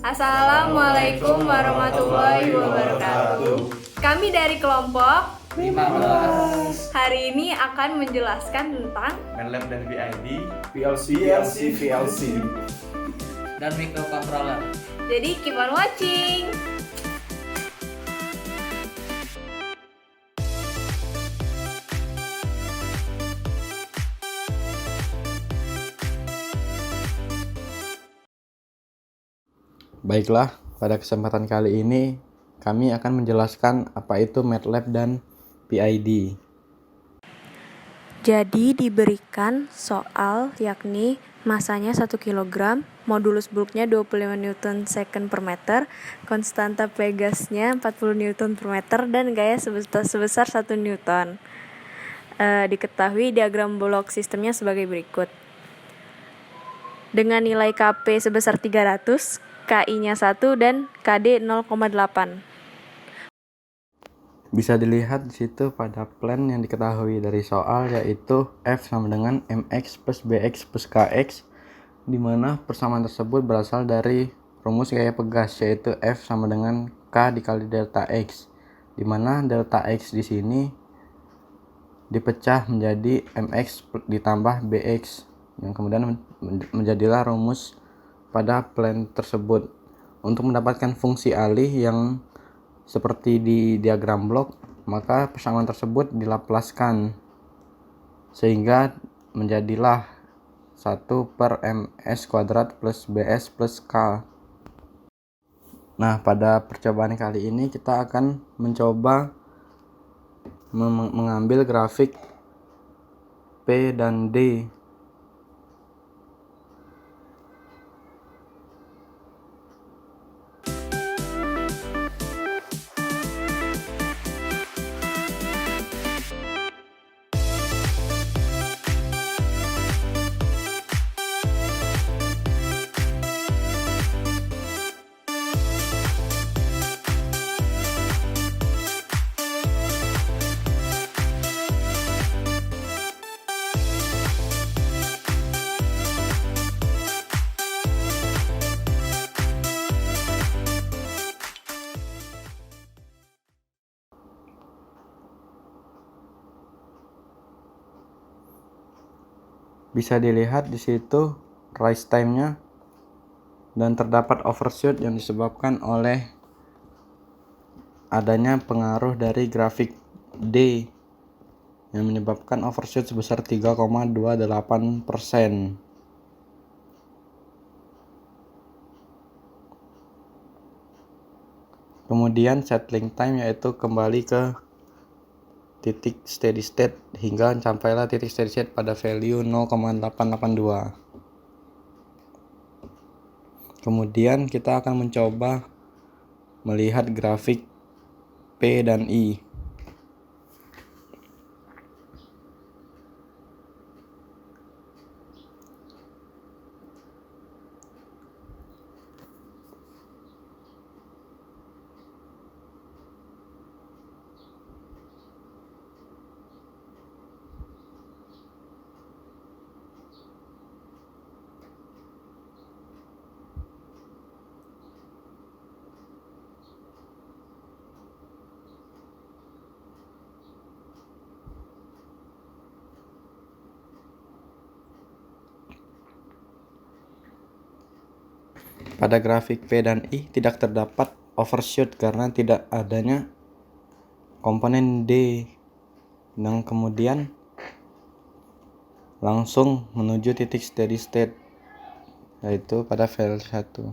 Assalamualaikum warahmatullahi wabarakatuh. Kami dari kelompok 15. hari ini akan menjelaskan tentang MATLAB dan PID, VLC, dan microcontroller. Jadi keep on watching. Baiklah, pada kesempatan kali ini kami akan menjelaskan apa itu MATLAB dan PID. Jadi diberikan soal yakni masanya 1 kg, modulus bulknya 25 Newton second per meter, konstanta P gasnya 40 Newton per meter, dan gaya sebesar 1 Newton. Diketahui diagram blok sistemnya sebagai berikut. Dengan nilai Kp sebesar 300, KI-nya 1 dan KD 0,8. Bisa dilihat di situ pada plan yang diketahui dari soal, yaitu F sama dengan MX plus BX plus KX, di mana persamaan tersebut berasal dari rumus gaya pegas, yaitu F sama dengan K dikali delta X, di mana delta X di sini dipecah menjadi MX ditambah BX, yang kemudian menjadilah rumus pada plan tersebut. Untuk mendapatkan fungsi alih yang seperti di diagram blok, maka persamaan tersebut dilaplaskan sehingga menjadilah 1 per ms kuadrat plus bs plus k. Nah, pada percobaan kali ini kita akan mencoba mengambil grafik P dan D. Bisa dilihat di situ rise time-nya, dan terdapat overshoot yang disebabkan oleh adanya pengaruh dari grafik D yang menyebabkan overshoot sebesar 3,28%. Kemudian settling time, yaitu kembali ke titik steady state hingga sampailah titik steady state pada value 0,882. Kemudian kita akan mencoba melihat grafik P dan I. Pada grafik P dan I tidak terdapat overshoot karena tidak adanya komponen D, dan kemudian langsung menuju titik steady state, yaitu pada value 1.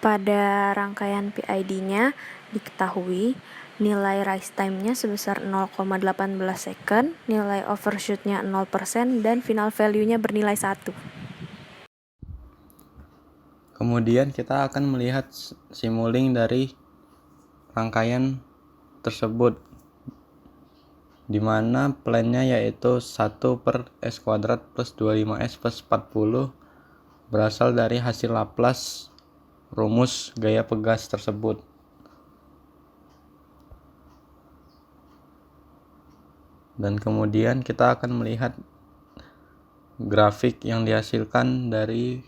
Pada rangkaian PID-nya diketahui nilai rise time-nya sebesar 0,18 second, nilai overshoot-nya 0%, dan final value-nya bernilai 1. Kemudian kita akan melihat simuling dari rangkaian tersebut, di mana plan-nya yaitu 1 per S kuadrat plus 25S plus 40 berasal dari hasil Laplace rumus gaya pegas tersebut. Dan kemudian kita akan melihat grafik yang dihasilkan dari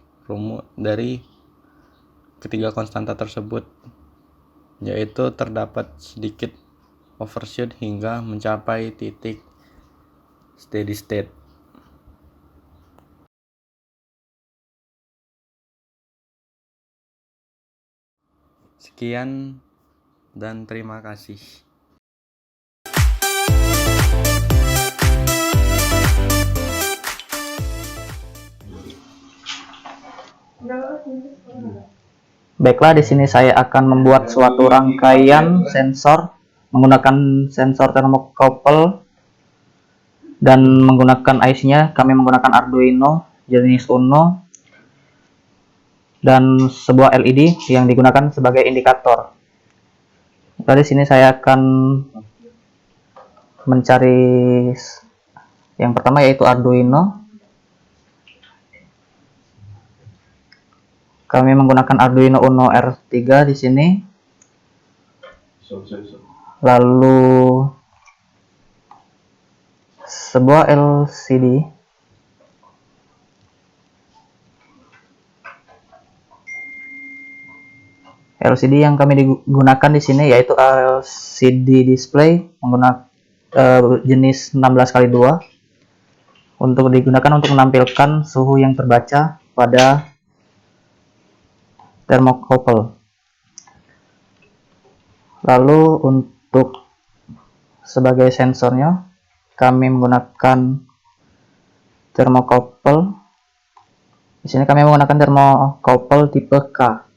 ketiga konstanta tersebut, yaitu terdapat sedikit overshoot hingga mencapai titik steady state. Sekian dan terima kasih. Baiklah, di sini saya akan membuat suatu rangkaian sensor menggunakan sensor thermocouple dan menggunakan IC-nya kami menggunakan Arduino jenis Uno dan sebuah LED yang digunakan sebagai indikator. Di sini saya akan mencari yang pertama yaitu Arduino. Kami menggunakan Arduino Uno R3 di sini. Lalu sebuah LCD. LCD yang kami digunakan di sini yaitu LCD display menggunakan jenis 16x2 untuk digunakan untuk menampilkan suhu yang terbaca pada thermocouple. Lalu untuk sebagai sensornya kami menggunakan thermocouple. Di sini kami menggunakan thermocouple tipe K.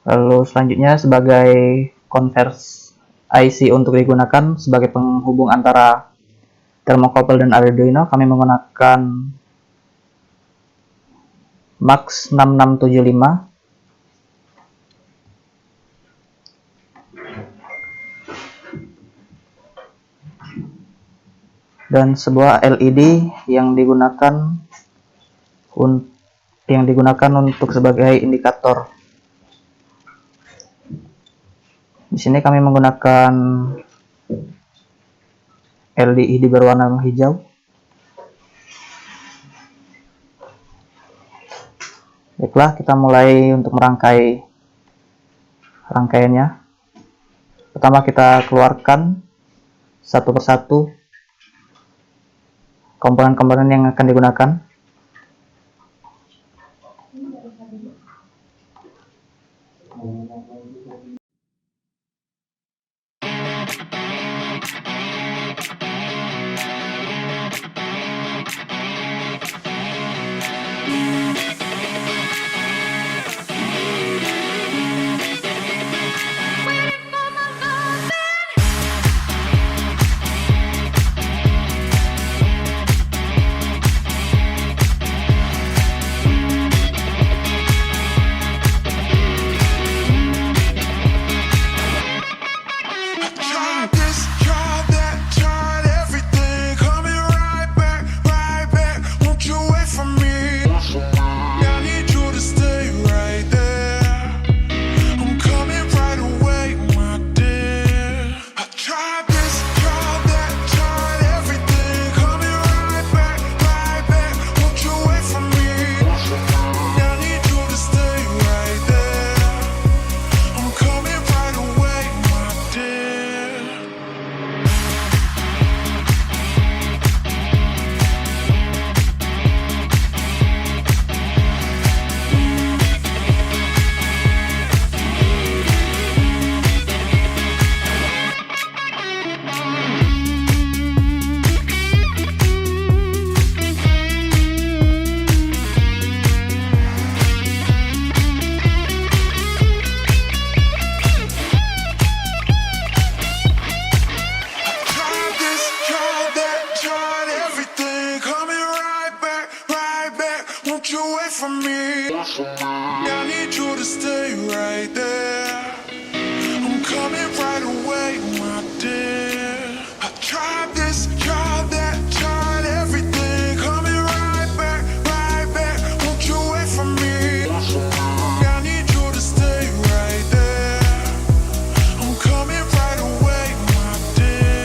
Lalu selanjutnya sebagai converse IC untuk digunakan sebagai penghubung antara thermocouple dan Arduino, kami menggunakan MAX 6675. Dan sebuah LED yang digunakan untuk sebagai indikator. Di sini kami menggunakan LED berwarna hijau. Baiklah, kita mulai untuk merangkai rangkaiannya. Pertama kita keluarkan satu persatu komponen-komponen yang akan digunakan. you wait for me? I need you to stay right there. I'm coming right away, my dear. I tried this, tried that, tried everything. Coming right back, right back. Won't you wait for me? I need you to stay right there. I'm coming right away, my dear.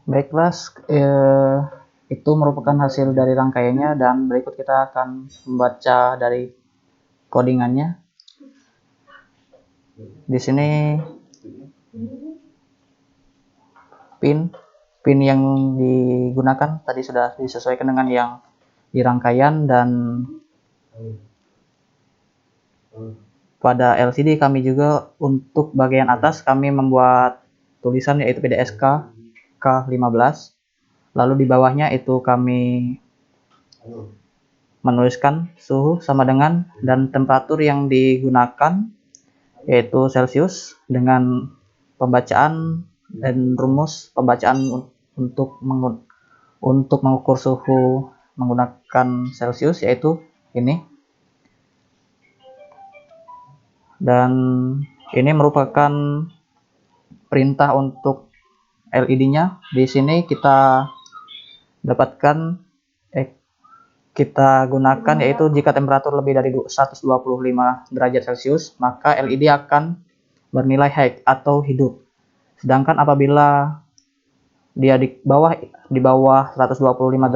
Baiklah, itu merupakan hasil dari rangkaiannya dan berikut kita akan membaca dari codingannya. Di sini pin yang digunakan tadi sudah disesuaikan dengan yang di rangkaian, dan pada LCD kami juga untuk bagian atas kami membuat tulisan yaitu PDSK K15. Lalu di bawahnya itu kami menuliskan suhu sama dengan dan temperatur yang digunakan yaitu Celsius dengan pembacaan dan rumus pembacaan untuk mengukur suhu menggunakan Celsius yaitu ini. Dan ini merupakan perintah untuk LED-nya. Di sini kita dapatkan kita gunakan yaitu jika temperatur lebih dari 125 derajat Celcius maka LED akan bernilai high atau hidup. Sedangkan apabila dia di bawah 125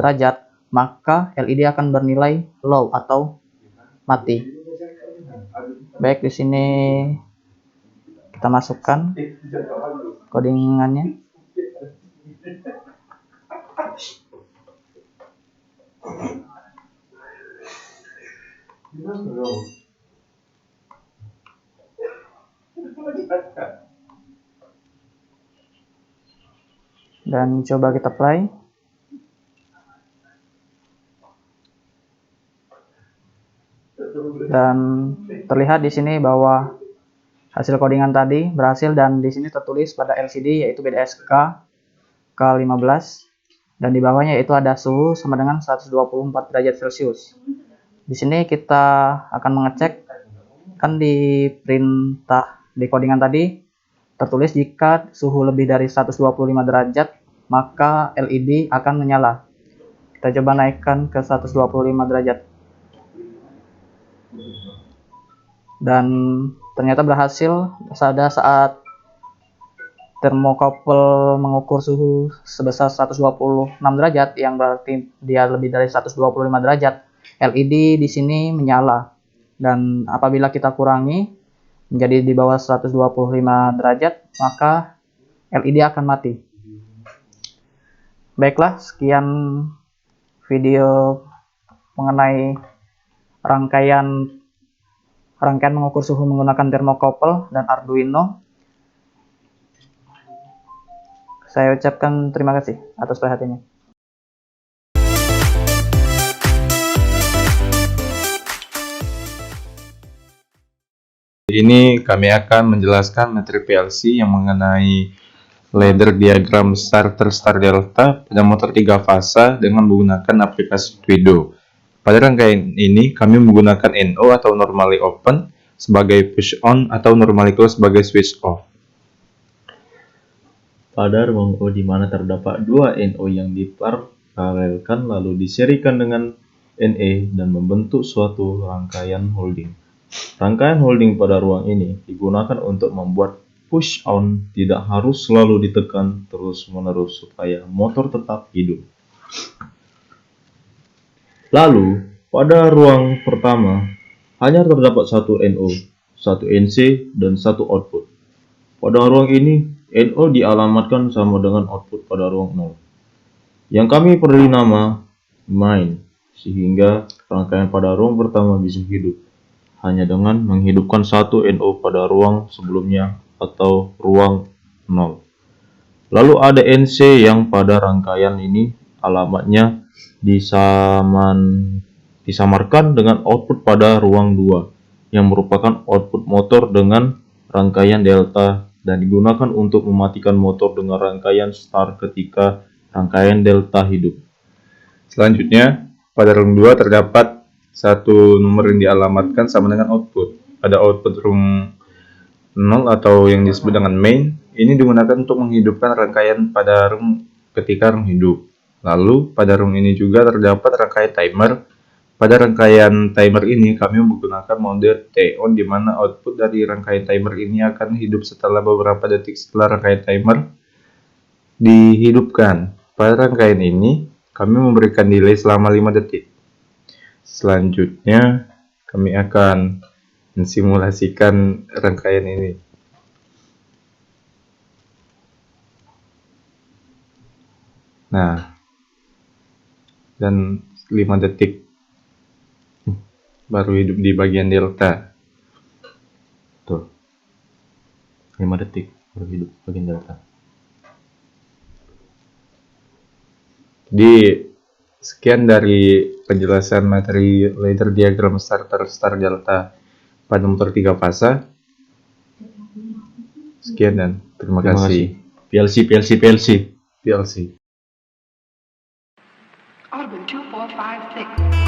derajat maka LED akan bernilai low atau mati. Baik, di sini kita masukkan codingannya. Dan coba kita play. Dan terlihat di sini bahwa hasil codingan tadi berhasil, dan di sini tertulis pada LCD yaitu PDSK K15 dan di bawahnya itu ada suhu sama dengan 124 derajat Celcius. Di sini kita akan mengecek, kan di perintah di codingan tadi tertulis jika suhu lebih dari 125 derajat maka LED akan menyala. Kita coba naikkan ke 125 derajat. Dan ternyata berhasil pada saat termokouple mengukur suhu sebesar 126 derajat yang berarti dia lebih dari 125 derajat, LED di sini menyala. Dan apabila kita kurangi menjadi di bawah 125 derajat maka LED akan mati. Baiklah, sekian video mengenai rangkaian mengukur suhu menggunakan thermocouple dan Arduino. Saya ucapkan terima kasih atas perhatiannya. Ini kami akan menjelaskan materi PLC yang mengenai ladder diagram starter star delta pada motor 3 fasa dengan menggunakan aplikasi Twido. Pada rangkaian ini kami menggunakan NO atau normally open sebagai push on atau normally close sebagai switch off. Pada ruang O di mana terdapat dua NO yang diparalelkan lalu diserikan dengan NA dan membentuk suatu rangkaian holding. Rangkaian holding pada ruang ini digunakan untuk membuat push on tidak harus selalu ditekan terus-menerus supaya motor tetap hidup. Lalu, pada ruang pertama hanya terdapat satu NO, satu NC, dan satu output. Pada ruang ini, NO dialamatkan sama dengan output pada ruang 0, yang kami beri nama main, sehingga rangkaian pada ruang pertama bisa hidup hanya dengan menghidupkan satu NO pada ruang sebelumnya atau ruang 0. Lalu ada NC yang pada rangkaian ini alamatnya disamarkan dengan output pada ruang 2 yang merupakan output motor dengan rangkaian delta dan digunakan untuk mematikan motor dengan rangkaian start ketika rangkaian delta hidup. Selanjutnya, pada room 2 terdapat satu nomor yang dialamatkan sama dengan output. Ada output room 0 atau yang disebut dengan main. Ini digunakan untuk menghidupkan rangkaian pada room ketika room hidup. Lalu, pada room ini juga terdapat rangkaian timer. Pada rangkaian timer ini, kami menggunakan mode T-on di mana output dari rangkaian timer ini akan hidup setelah beberapa detik setelah rangkaian timer dihidupkan. Pada rangkaian ini, kami memberikan delay selama 5 detik. Selanjutnya, kami akan mensimulasikan rangkaian ini. Nah, dan 5 detik baru hidup di bagian delta. Tuh, 5 detik baru hidup bagian delta. Jadi, sekian dari penjelasan materi ladder diagram starter star delta pada motor 3 fasa. Sekian dan terima kasih. PLC. PLC. Audible 2456.